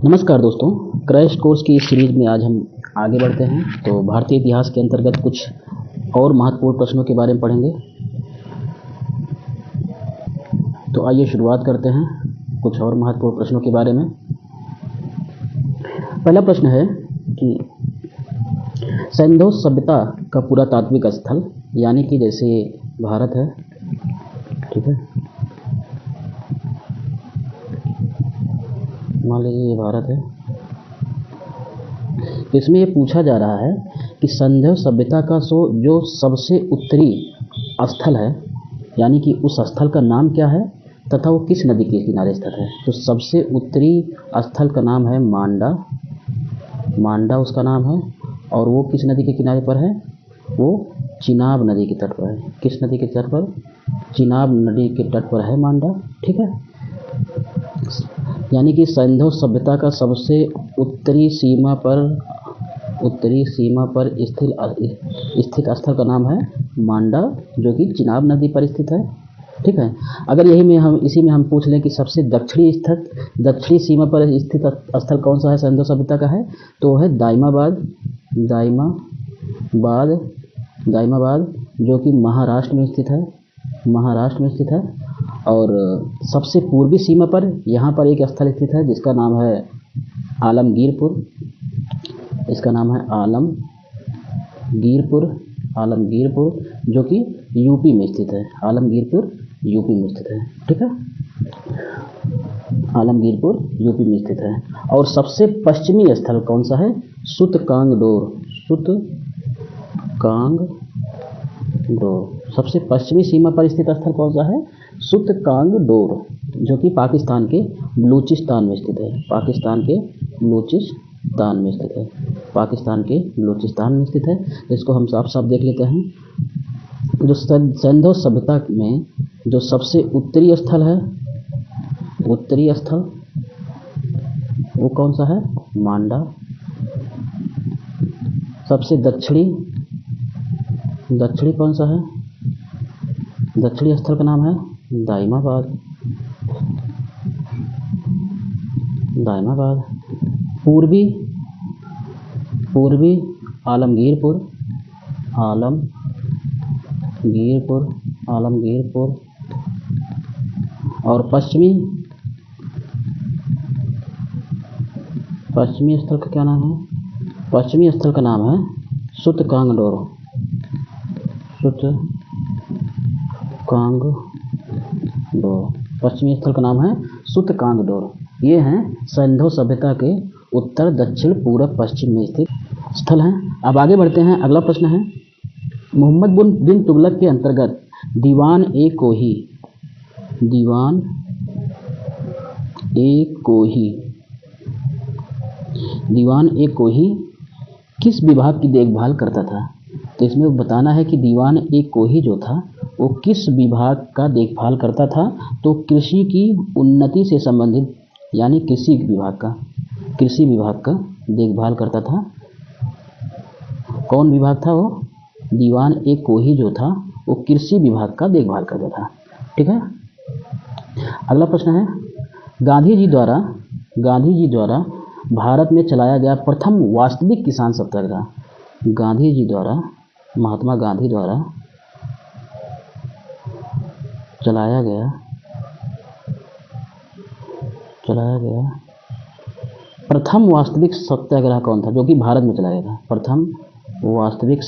नमस्कार दोस्तों, crash course की इस सीरीज में आज हम आगे बढ़ते हैं। तो भारतीय इतिहास के अंतर्गत कुछ और महत्वपूर्ण प्रश्नों के बारे में पढ़ेंगे। तो आइए शुरुआत करते हैं कुछ और महत्वपूर्ण प्रश्नों के बारे में। पहला प्रश्न है कि सिंधु सभ्यता का पुरातात्विक स्थल, यानी कि जैसे भारत है, ठीक है, मान लीजिए ये भारत है, तो इसमें ये पूछा जा रहा है कि सिंधु सभ्यता का जो सबसे उत्तरी स्थल है, यानी कि उस स्थल का नाम क्या है तथा वो किस नदी के किनारे स्थित है। तो सबसे उत्तरी स्थल का नाम है मांडा उसका नाम है, और वो किस नदी के किनारे पर है, वो चिनाब नदी के तट पर है। किस नदी के तट पर? चिनाब नदी के तट पर है मांडा, ठीक है। यानी कि सिंधु सभ्यता का सबसे उत्तरी सीमा पर स्थित स्थल का नाम है मांडा, जो कि चिनाब नदी पर स्थित है, ठीक है। अगर इसी में हम पूछ लें कि सबसे दक्षिणी सीमा पर स्थित स्थल कौन सा है सिंधु सभ्यता का है, तो है दाइमाबाद, जो कि महाराष्ट्र में स्थित है। और सबसे पूर्वी सीमा पर यहाँ पर एक स्थल स्थित है जिसका नाम है आलमगीरपुर। इसका नाम है आलमगीरपुर, जो कि यूपी में स्थित है। आलमगीरपुर यूपी में स्थित है, ठीक है। आलमगीरपुर यूपी में स्थित है। और सबसे पश्चिमी स्थल कौन सा है? सुतकांगडोर। सबसे पश्चिमी सीमा पर स्थित स्थल कौन सा है? सुतकांगडोर, जो कि पाकिस्तान के बलूचिस्तान में स्थित है। इसको हम साफ देख लेते हैं। जो सिंधु सभ्यता में जो सबसे उत्तरी स्थल है, वो कौन सा है? मांडा। सबसे दक्षिणी कौन सा है? दक्षिणी स्थल का नाम है दाइमाबाद। पूर्वी आलमगीरपुर। और पश्चिमी स्थल का क्या नाम है? पश्चिमी स्थल का नाम है सुतकांगडोर। पश्चिमी स्थल का नाम है सुतकांगडोर। ये हैं सिंधु सभ्यता के उत्तर, दक्षिण, पूर्व, पश्चिम में स्थित स्थल हैं। अब आगे बढ़ते हैं। अगला प्रश्न है, मोहम्मद बिन तुगलक के अंतर्गत दीवान ए कोही किस विभाग की देखभाल करता था? तो इसमें बताना है कि दीवान ए कोही जो था वो किस विभाग का देखभाल करता था। तो कृषि की उन्नति से संबंधित, यानी कृषि विभाग का देखभाल करता था। कौन विभाग था वो? दीवान ए कोही जो था वो कृषि विभाग का देखभाल करता था, ठीक है। अगला प्रश्न है, गांधी जी द्वारा भारत में चलाया गया प्रथम वास्तविक किसान सत्याग्रह। महात्मा गांधी द्वारा चलाया गया प्रथम वास्तविक सत्याग्रह कौन था, जो कि भारत में चलाया गया था? प्रथम वास्तविक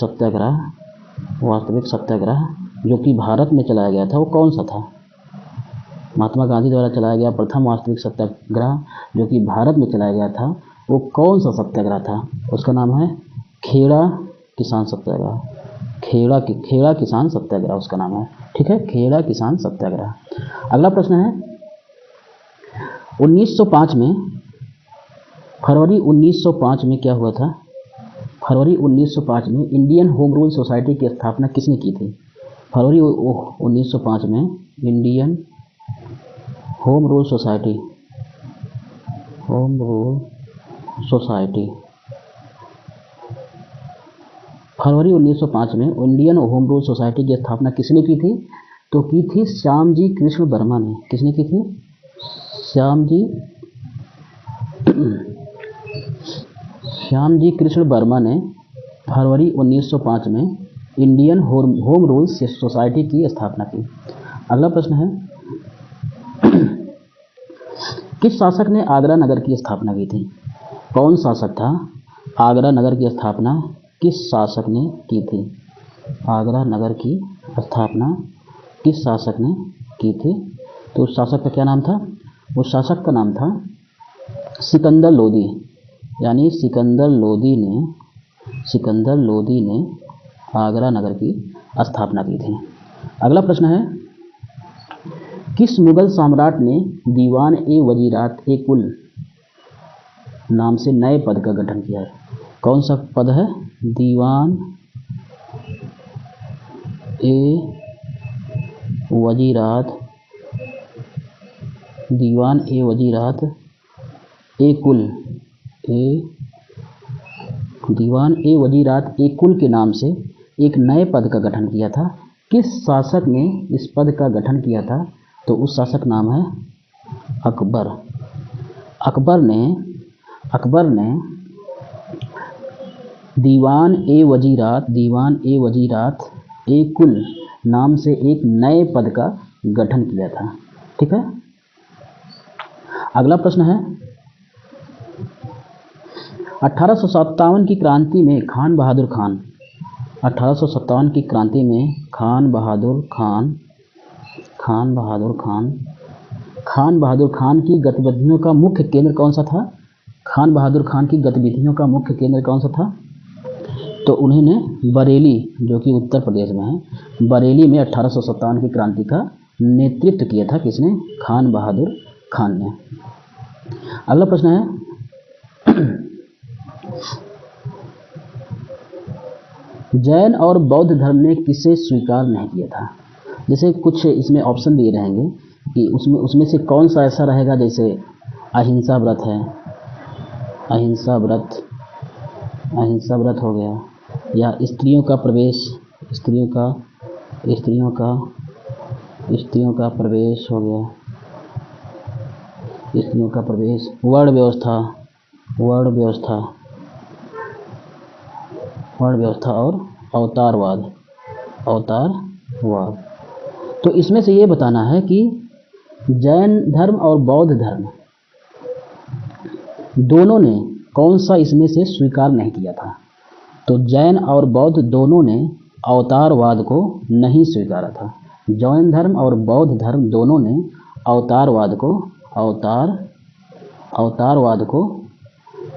सत्याग्रह जो कि भारत में चलाया गया था, वो कौन सा था? महात्मा गांधी द्वारा चलाया गया प्रथम वास्तविक सत्याग्रह जो कि भारत में चलाया गया था, वो कौन सा सत्याग्रह था? उसका नाम है खेड़ा किसान सत्याग्रह। खेड़ा किसान सत्याग्रह उसका नाम है, ठीक है, खेड़ा किसान सत्याग्रह। अगला प्रश्न है, 1905 में, फरवरी 1905 में क्या हुआ था? फरवरी 1905 में इंडियन होम रूल सोसाइटी की स्थापना किसने की थी? फरवरी 1905 में इंडियन होम रूल सोसाइटी फरवरी 1905 में इंडियन होम रूल सोसाइटी की स्थापना किसने की थी? तो की थी श्यामजी कृष्ण वर्मा ने। किसने की थी? श्यामजी श्यामजी कृष्ण वर्मा ने फरवरी 1905 में इंडियन होम रूल सोसाइटी की स्थापना की। अगला प्रश्न है, किस शासक ने आगरा नगर की स्थापना की थी? कौन शासक था? आगरा नगर की स्थापना किस शासक ने की थी? आगरा नगर की स्थापना किस शासक ने की थी? तो उस शासक का क्या नाम था? उस शासक का नाम था सिकंदर लोदी, यानी सिकंदर लोदी ने आगरा नगर की स्थापना की थी। अगला प्रश्न है, किस मुगल सम्राट ने दीवान ए वजीरात ए कुल नाम से नए पद का गठन किया है? कौन सा पद है? दीवान ए वजीरात ए कुल दीवान ए वजीरात ए कुल के नाम से एक नए पद का गठन किया था। किस शासक ने इस पद का गठन किया था? तो उस शासक नाम है अकबर। अकबर ने दीवान ए वजीरात ए कुल नाम से एक नए पद का गठन किया था। ठीक है। अगला प्रश्न है, 1857 की क्रांति में खान बहादुर खान 1857 की क्रांति में खान बहादुर खान की गतिविधियों का मुख्य केंद्र कौन सा था? खान बहादुर खान की गतिविधियों का मुख्य केंद्र कौन सा था? तो उन्होंने बरेली, जो कि उत्तर प्रदेश में है, बरेली में 1857 की क्रांति का नेतृत्व किया था। किसने? खान बहादुर खान ने। अगला प्रश्न है, जैन और बौद्ध धर्म ने किसे स्वीकार नहीं किया था? जैसे कुछ इसमें ऑप्शन दिए रहेंगे कि उसमें से कौन सा ऐसा रहेगा, जैसे अहिंसा व्रत है, अहिंसा व्रत हो गया, या स्त्रियों का प्रवेश हो गया, स्त्रियों का प्रवेश, वर्ण व्यवस्था और अवतारवाद। तो इसमें से ये बताना है कि जैन धर्म और बौद्ध धर्म दोनों ने कौन सा इसमें से स्वीकार नहीं किया था? तो जैन और बौद्ध दोनों ने अवतारवाद को नहीं स्वीकारा था। जैन धर्म और बौद्ध धर्म दोनों ने अवतारवाद को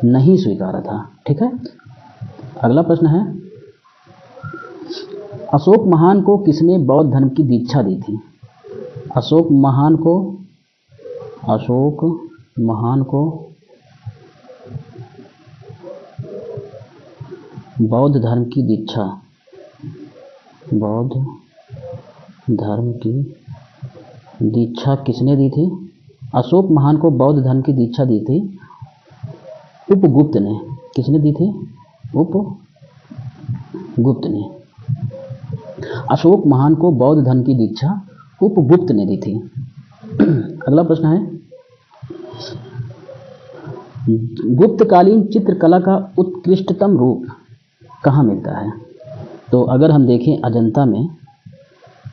नहीं स्वीकारा था। ठीक है। अगला प्रश्न है, अशोक महान को किसने बौद्ध धर्म की दीक्षा दी थी? अशोक महान को बौद्ध धर्म की दीक्षा किसने दी थी? अशोक महान को बौद्ध धर्म की दीक्षा दी थी उपगुप्त ने। किसने दी थी? उपगुप्त ने। अशोक महान को बौद्ध धर्म की दीक्षा उपगुप्त ने दी थी। अगला प्रश्न है, गुप्तकालीन चित्रकला का उत्कृष्टतम रूप कहाँ मिलता है? तो अगर हम देखें अजंता में,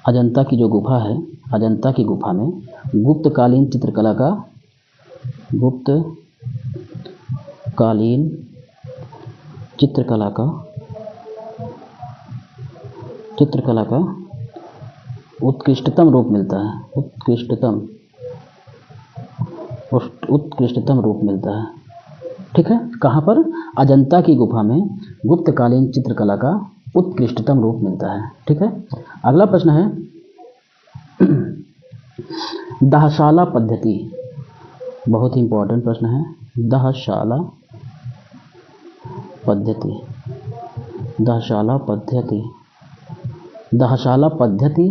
अजंता की जो गुफा है, अजंता की गुफा में गुप्तकालीन चित्रकला का उत्कृष्टतम रूप मिलता है। उत्कृष्टतम रूप मिलता है। ठीक है। कहाँ पर? अजंता की गुफा में गुप्तकालीन चित्रकला का उत्कृष्टतम रूप मिलता है। ठीक है। अगला प्रश्न है, दाहशाला पद्धति, बहुत ही इंपॉर्टेंट प्रश्न है। दाहशाला पद्धति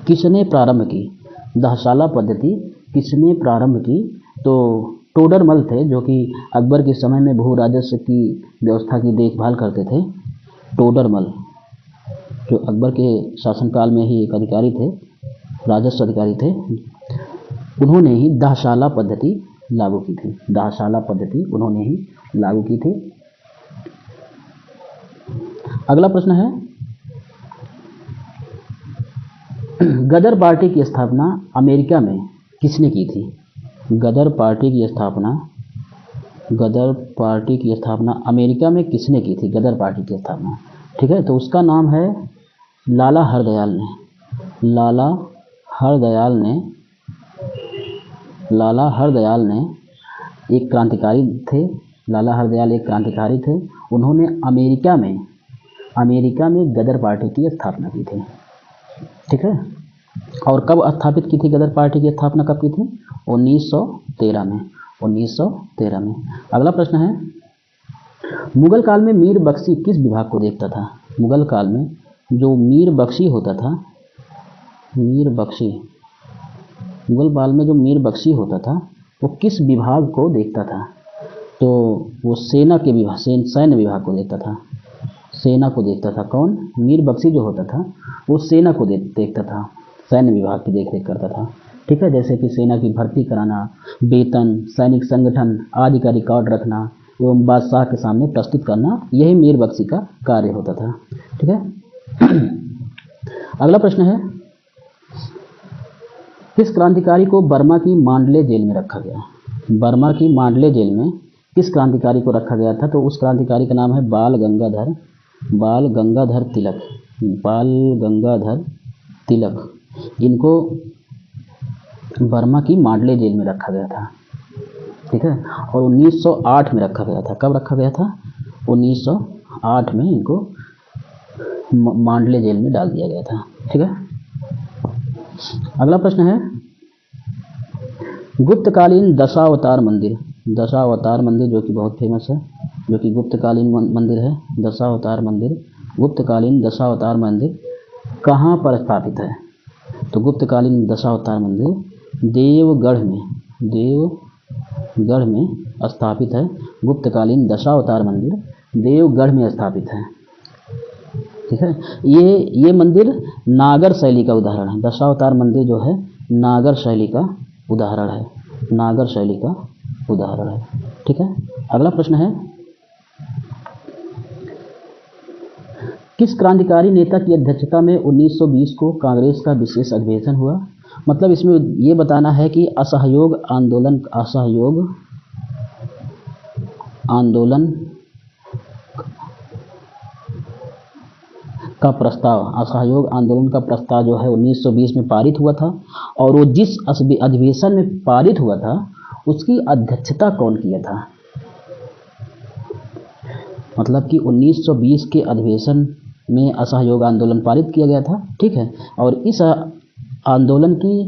किसने प्रारंभ की? दाहशाला पद्धति किसने प्रारंभ की? तो टोडरमल थे, जो कि अकबर के समय में भू राजस्व की व्यवस्था की देखभाल करते थे। टोडरमल, जो अकबर के शासनकाल में ही एक अधिकारी थे, राजस्व अधिकारी थे, उन्होंने ही दाहशाला पद्धति लागू की थी, दाहशाला पद्धति उन्होंने ही लागू की थी। अगला प्रश्न है, गदर पार्टी की स्थापना अमेरिका में किसने की थी? गदर पार्टी की स्थापना अमेरिका में किसने की थी? गदर पार्टी की स्थापना, ठीक है, तो उसका नाम है लाला हरदयाल ने। लाला हरदयाल ने एक क्रांतिकारी थे। लाला हरदयाल एक क्रांतिकारी थे। उन्होंने अमेरिका में गदर पार्टी की स्थापना की थी, ठीक है। और कब स्थापित की थी गदर पार्टी की स्थापना, कब की थी? 1913 में। 1913 में। अगला प्रश्न है, मुगल काल में मीर बख्शी किस विभाग को देखता था? मुगल काल में जो मीर बख्शी होता था, मुगल काल में जो मीर बख्शी होता था वो किस विभाग को देखता था? तो वो सैन्य विभाग को देखता था। सेना को देखता था। कौन? मीर बख्शी जो होता था वो सेना को देखता था, सैन्य विभाग की देखरेख करता था, ठीक है। जैसे कि सेना की भर्ती कराना, वेतन, सैनिक संगठन आदि का रिकॉर्ड रखना एवं बादशाह के सामने प्रस्तुत करना, यही मीर बख्शी का कार्य होता था, ठीक है। अगला प्रश्न है, किस क्रांतिकारी को बर्मा की मांडले जेल में रखा गया? बर्मा की मांडले जेल में किस क्रांतिकारी को रखा गया था? तो उस क्रांतिकारी का नाम है बाल गंगाधर तिलक। इनको बर्मा की मांडले जेल में रखा गया था, ठीक है। और 1908 में रखा गया था। कब रखा गया था? 1908 में इनको मांडले जेल में डाल दिया गया था, ठीक है। अगला प्रश्न है, गुप्तकालीन दशावतार मंदिर जो कि बहुत फेमस है, जो कि गुप्तकालीन मंदिर है, गुप्तकालीन दशावतार मंदिर कहाँ पर स्थापित है? तो गुप्तकालीन दशावतार मंदिर देवगढ़ में स्थापित है। गुप्तकालीन दशावतार मंदिर देवगढ़ में स्थापित है, ठीक है। ये मंदिर नागर शैली का उदाहरण है। दशावतार मंदिर जो है नागर शैली का उदाहरण है, ठीक है। अगला प्रश्न है, किस क्रांतिकारी नेता की अध्यक्षता में 1920 को कांग्रेस का विशेष अधिवेशन हुआ? मतलब इसमें ये बताना है कि असहयोग आंदोलन का प्रस्ताव जो है 1920 में पारित हुआ था, और वो जिस अधिवेशन में पारित हुआ था उसकी अध्यक्षता कौन किया था? मतलब कि 1920 के अधिवेशन में असहयोग आंदोलन पारित किया गया था, ठीक है। और इस आंदोलन की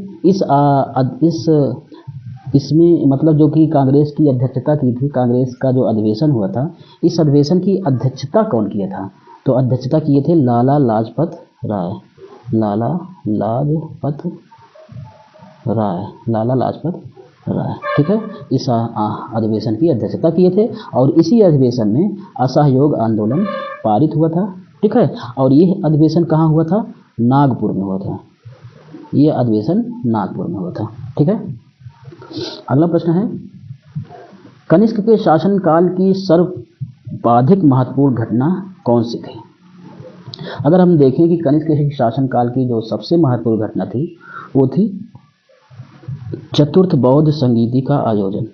इसमें मतलब जो कि कांग्रेस की अध्यक्षता की थी, कांग्रेस का जो अधिवेशन हुआ था, इस अधिवेशन की अध्यक्षता कौन किया था? तो अध्यक्षता किए थे लाला लाजपत राय, ठीक है। इस अधिवेशन की अध्यक्षता किए थे और इसी अधिवेशन में असहयोग आंदोलन पारित हुआ था, ठीक है। और ये अधिवेशन कहाँ हुआ था? नागपुर में हुआ था। ये अधिवेशन नागपुर में हुआ था, ठीक है। अगला प्रश्न है, कनिष्क के शासनकाल की सर्वाधिक महत्वपूर्ण घटना कौन सी थी? अगर हम देखें कि कनिष्क के शासनकाल की जो सबसे महत्वपूर्ण घटना थी वो थी चतुर्थ बौद्ध संगीति का आयोजन।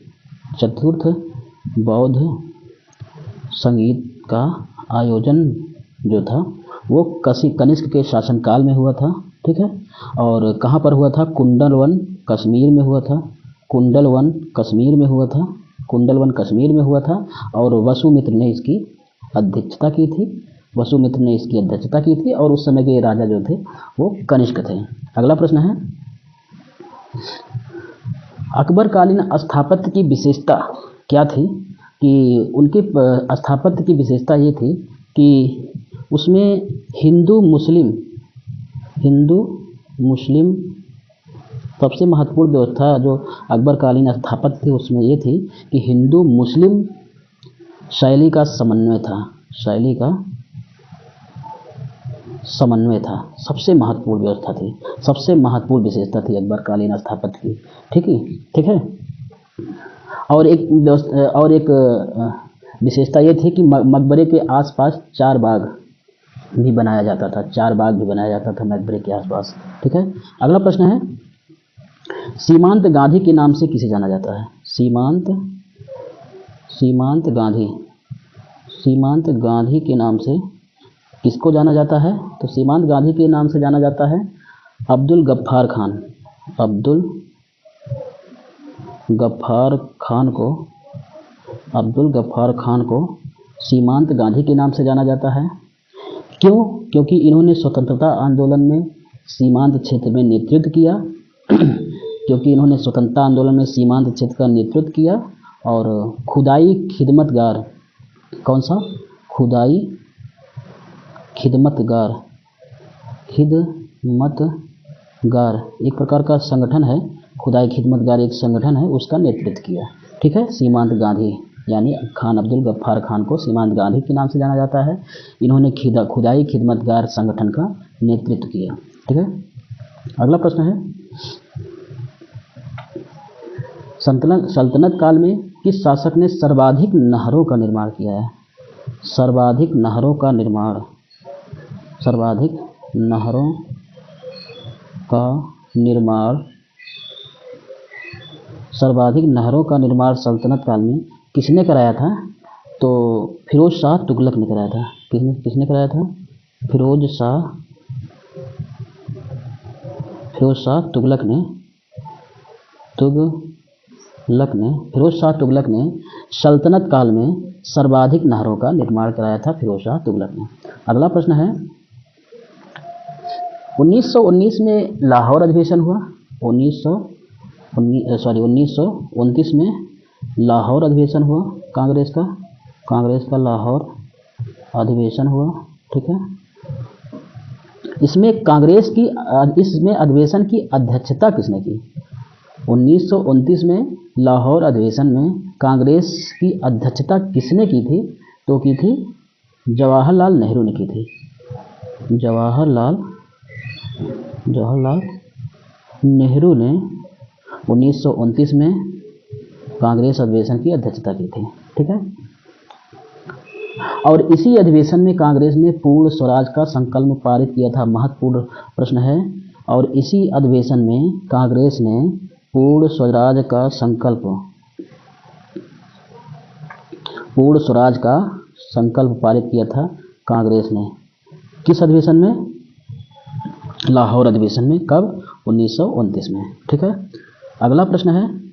चतुर्थ बौद्ध संगीत का आयोजन जो था वो कनिष्क के शासनकाल में हुआ था, ठीक है। और कहाँ पर हुआ था? कुंडलवन कश्मीर में हुआ था। कुंडलवन कश्मीर में हुआ था और वसुमित्र ने इसकी अध्यक्षता की थी और उस समय के राजा जो थे वो कनिष्क थे। अगला प्रश्न है, अकबरकालीन स्थापत्य की विशेषता क्या थी? कि उनके स्थापत्य की विशेषता ये थी कि उसमें हिंदू मुस्लिम सबसे महत्वपूर्ण व्यवस्था जो अकबरकालीन स्थापत्य थी उसमें ये थी कि हिंदू मुस्लिम शैली का समन्वय था। सबसे महत्वपूर्ण व्यवस्था थी, सबसे महत्वपूर्ण विशेषता थी अकबरकालीन स्थापत्य की, ठीक है। और एक विशेषता ये थी कि मकबरे के आसपास 4 बाग भी बनाया जाता था, 4 बाग भी बनाया जाता था मकबरे के आसपास। ठीक है, अगला प्रश्न है, सीमांत गांधी के नाम से किसे जाना जाता है? सीमांत गांधी के नाम से किसको जाना जाता है? तो सीमांत गांधी के नाम से जाना जाता है अब्दुल गफ्फार खान को सीमांत गांधी के नाम से जाना जाता है। क्यों? क्योंकि इन्होंने स्वतंत्रता आंदोलन में सीमांत क्षेत्र में नेतृत्व किया, और खुदाई खिदमतगार, कौन सा? खुदाई खिदमतगार एक प्रकार का संगठन है, खुदाई खिदमतगार एक संगठन है, उसका नेतृत्व किया। ठीक है, सीमांत गांधी यानी अब्दुल गफ्फार खान को सीमांत गांधी के नाम से जाना जाता है। इन्होंने खुदाई खिदमतगार संगठन का नेतृत्व किया। ठीक है, अगला प्रश्न है, सल्तनत काल में किस शासक ने सर्वाधिक नहरों का निर्माण किया है? सर्वाधिक नहरों का निर्माण सल्तनत काल में किसने कराया था? तो फिरोज शाह तुगलक ने कराया था। किसने कराया था? फिरोज शाह तुगलक ने सल्तनत काल में सर्वाधिक नहरों का निर्माण कराया था, फिरोज शाह तुगलक ने। अगला प्रश्न है, 1919 में लाहौर अधिवेशन हुआ। 1929 में लाहौर अधिवेशन हुआ कांग्रेस का लाहौर अधिवेशन हुआ। ठीक है, इसमें अधिवेशन की अध्यक्षता किसने की? 1929 में लाहौर अधिवेशन में कांग्रेस की अध्यक्षता किसने की थी? तो की थी जवाहरलाल नेहरू ने की थी। जवाहरलाल नेहरू ने 1929 में कांग्रेस अधिवेशन की अध्यक्षता की थी। ठीक है, और इसी अधिवेशन में कांग्रेस ने पूर्ण स्वराज का संकल्प पारित किया था। महत्वपूर्ण प्रश्न है, और इसी अधिवेशन में कांग्रेस ने पूर्ण स्वराज का संकल्प पारित किया था कांग्रेस ने। किस अधिवेशन में? लाहौर अधिवेशन में। कब? 1929 में। ठीक है, अगला प्रश्न है,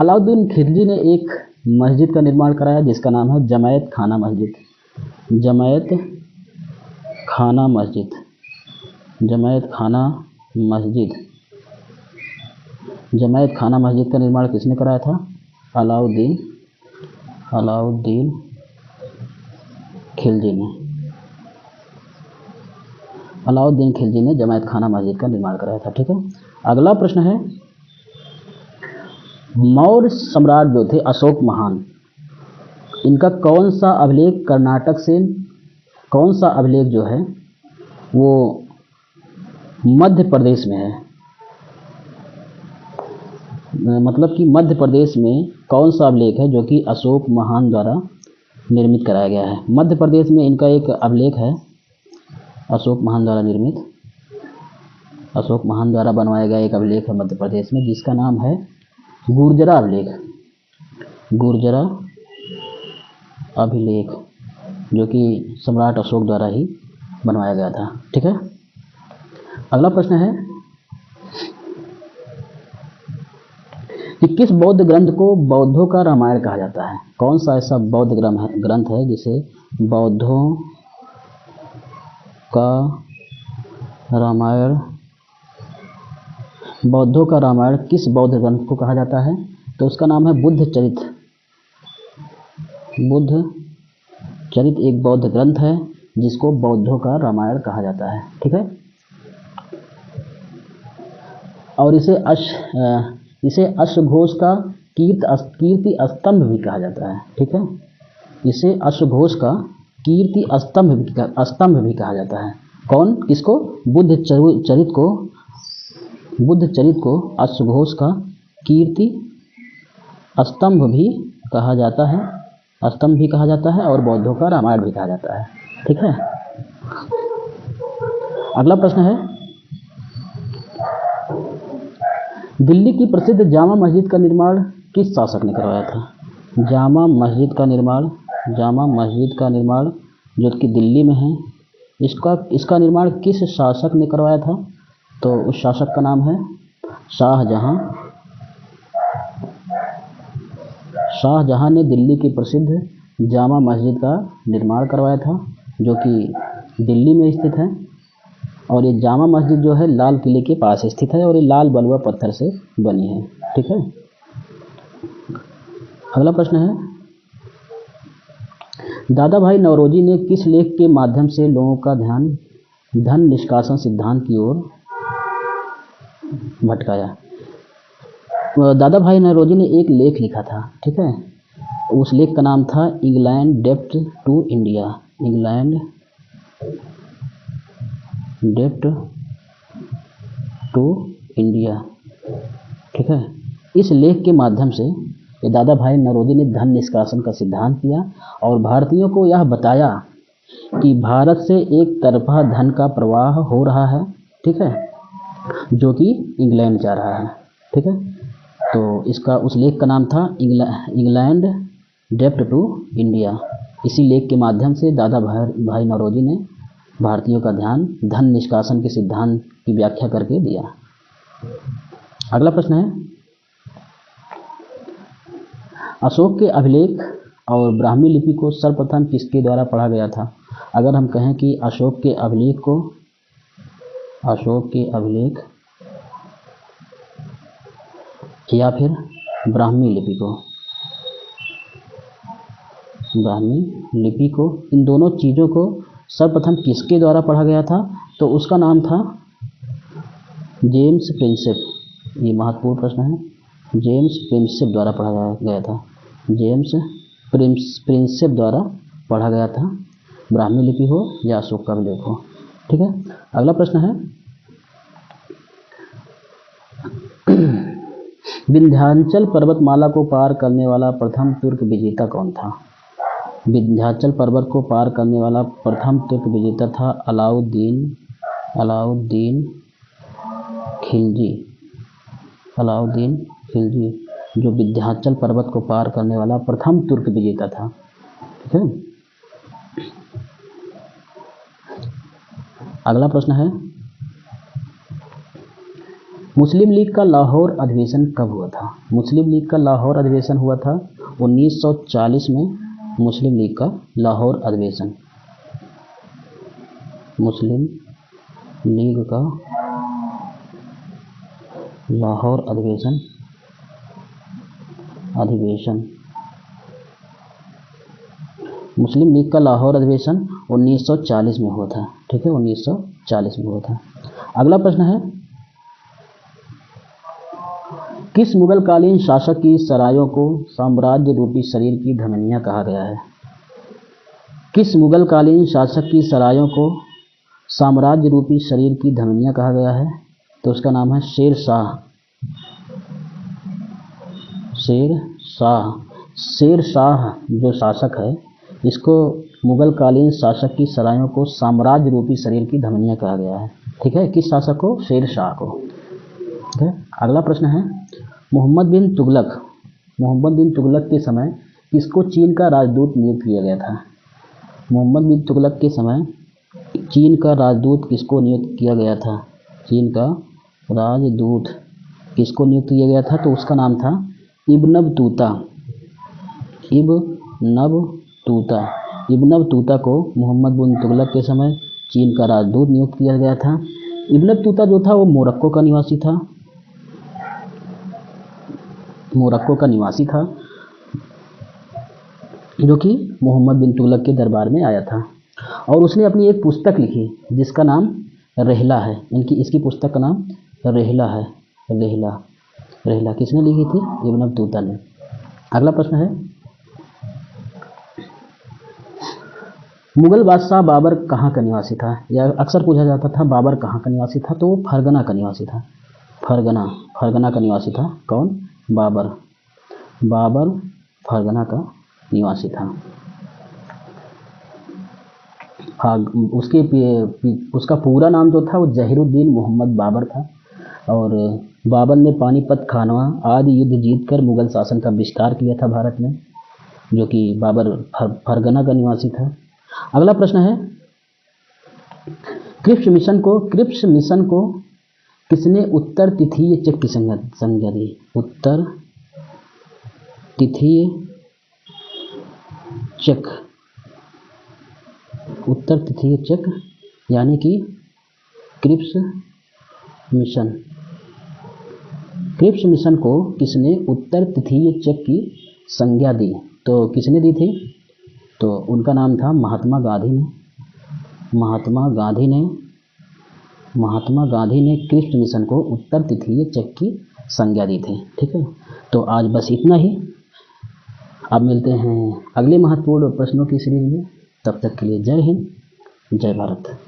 अलाउद्दीन खिलजी ने एक मस्जिद का निर्माण कराया जिसका नाम है जमायत खाना मस्जिद। जमायत खाना मस्जिद का निर्माण किसने कराया था? अलाउद्दीन खिलजी ने जमायत खाना मस्जिद का निर्माण कराया था। ठीक है, अगला प्रश्न है, मौर्य सम्राट जो थे अशोक महान, इनका कौन सा अभिलेख जो है वो मध्य प्रदेश में है? मतलब कि मध्य प्रदेश में कौन सा अभिलेख है जो कि अशोक महान द्वारा निर्मित कराया गया है? मध्य प्रदेश में इनका एक अभिलेख है अशोक महान द्वारा निर्मित, अशोक महान द्वारा बनवाया गया एक अभिलेख है मध्य प्रदेश में, जिसका नाम है गुर्जरा अभिलेख, जो कि सम्राट अशोक द्वारा ही बनवाया गया था। ठीक है, अगला प्रश्न है कि किस बौद्ध ग्रंथ को बौद्धों का रामायण कहा जाता है? कौन सा ऐसा बौद्ध ग्रंथ है जिसे बौद्धों का रामायण किस बौद्ध ग्रंथ को कहा जाता है? तो उसका नाम है बुद्ध चरित एक बौद्ध ग्रंथ है जिसको बौद्धों का रामायण कहा जाता है। ठीक है, और इसे अश्वघोष का कीर्ति स्तंभ भी कहा जाता है। ठीक है, इसे अश्वघोष का कीर्ति स्तंभ भी कहा जाता है। किसको? बुद्ध चरित को बुद्ध चरित्र को अश्वघोष का कीर्ति स्तंभ भी कहा जाता है, स्तंभ भी कहा जाता है और बौद्धों का रामायण भी कहा जाता है। ठीक है। अगला प्रश्न है, दिल्ली की प्रसिद्ध जामा मस्जिद का निर्माण किस शासक ने करवाया था? जामा मस्जिद का निर्माण जो कि दिल्ली में है, इसका निर्माण किस शासक ने करवाया था? तो उस शासक का नाम है शाहजहां। शाहजहां ने दिल्ली की प्रसिद्ध जामा मस्जिद का निर्माण करवाया था, जो कि दिल्ली में स्थित है। और ये जामा मस्जिद जो है लाल किले के पास स्थित है और ये लाल बलुआ पत्थर से बनी है। ठीक है। अगला प्रश्न है, दादा भाई नौरोजी ने किस लेख के माध्यम से लोगों का ध्यान धन निष्कासन सिद्धांत की ओर भटकाया? दादा भाई नौरोजी ने एक लेख लिखा था। ठीक है। उस लेख का नाम था इंग्लैंड डेप्ट टू इंडिया। इंग्लैंड डेप्ट टू इंडिया। ठीक है। इस लेख के माध्यम से दादा भाई नौरोजी ने धन निष्कासन का सिद्धांत किया और भारतीयों को यह बताया कि भारत से एक तरफा धन का प्रवाह हो रहा है। ठीक है, जो कि इंग्लैंड जा रहा है। ठीक है। तो इसका उस लेख का नाम था इंग्लैंड डेप्ट टू इंडिया। इसी लेख के माध्यम से दादा भाई नौरोजी ने भारतीयों का ध्यान धन निष्कासन के सिद्धांत की व्याख्या करके दिया। अगला प्रश्न है, अशोक के अभिलेख और ब्राह्मी लिपि को सर्वप्रथम किसके द्वारा पढ़ा गया था? अगर हम कहें कि अशोक के अभिलेख या फिर ब्राह्मी लिपि को, इन दोनों चीज़ों को सर्वप्रथम किसके द्वारा पढ़ा गया था? तो उसका नाम था जेम्स प्रिंसेप। ये महत्वपूर्ण प्रश्न है। जेम्स प्रिंसेप द्वारा पढ़ा गया था। जेम्स प्रिंसेप द्वारा पढ़ा गया था, ब्राह्मी लिपि हो या अशोक का अभिलेख हो। ठीक है। अगला प्रश्न है, विंध्याचल पर्वतमाला को पार करने वाला प्रथम तुर्क विजेता कौन था? विंध्याचल पर्वत को पार करने वाला प्रथम तुर्क विजेता था अलाउद्दीन खिलजी, जो विंध्याचल पर्वत को पार करने वाला प्रथम तुर्क विजेता था। ठीक है। अगला प्रश्न है, मुस्लिम लीग का लाहौर अधिवेशन कब हुआ था? मुस्लिम लीग का लाहौर अधिवेशन हुआ था 1940 में। मुस्लिम लीग का लाहौर अधिवेशन, मुस्लिम लीग का लाहौर अधिवेशन मुस्लिम लीग का लाहौर अधिवेशन 1940 में हुआ था। ठीक है, 1940 में हुआ था। अगला प्रश्न है, किस मुगलकालीन शासक की सरायों को साम्राज्य रूपी शरीर की धमनियां कहा गया है? किस मुगलकालीन शासक की सरायों को साम्राज्य रूपी शरीर की धमनियां कहा गया है? तो उसका नाम है शेर शाह जो शासक है, इसको मुगलकालीन शासक की सरायों को साम्राज्य रूपी शरीर की धमनियां कहा गया है। ठीक है। किस शासक को? शेर शाह को। ठीक है। अगला प्रश्न है, मोहम्मद बिन तुगलक के समय किसको चीन का राजदूत नियुक्त किया गया था? मोहम्मद बिन तुगलक के समय चीन का राजदूत किसको नियुक्त किया गया था? चीन का राजदूत किसको नियुक्त किया गया था? तो उसका नाम था इब्न बतूता को मोहम्मद बिन तुगलक के समय चीन का राजदूत नियुक्त किया गया था। इब्न बतूता जो था वो मोरक्को का निवासी था, जो कि मोहम्मद बिन तुगलक के दरबार में आया था और उसने अपनी एक पुस्तक लिखी जिसका नाम रहला है। इसकी पुस्तक का नाम रहला है। रहला किसने लिखी थी? इब्न बतूता ने। अगला प्रश्न है, मुगल बादशाह बाबर कहाँ का निवासी था? यह अक्सर पूछा जाता था, बाबर कहाँ का निवासी था? तो वो फरगना का निवासी था। फरगना, फरगना का निवासी था कौन? बाबर। बाबर फरगना का निवासी था। उसका पूरा नाम जो था वो जहीरुद्दीन मोहम्मद बाबर था। और बाबर ने पानीपत, खानवा आदि युद्ध जीतकर मुगल शासन का विस्तार किया था भारत में, जो कि बाबर फरगना का निवासी था। अगला प्रश्न है, क्रिप्स मिशन को किसने उत्तर तिथीय चक की संज्ञा दी? उत्तर तिथीय चक यानी कि क्रिप्स मिशन को किसने उत्तर तिथीय चक की संज्ञा दी? तो किसने दी थी? तो उनका नाम था महात्मा गांधी ने क्रिप्स मिशन को उत्तर तिथीय चक की संज्ञा दी थी। ठीक है, तो आज बस इतना ही। अब मिलते हैं अगले महत्वपूर्ण प्रश्नों की सीरीज में। तब तक के लिए जय हिंद, जय भारत।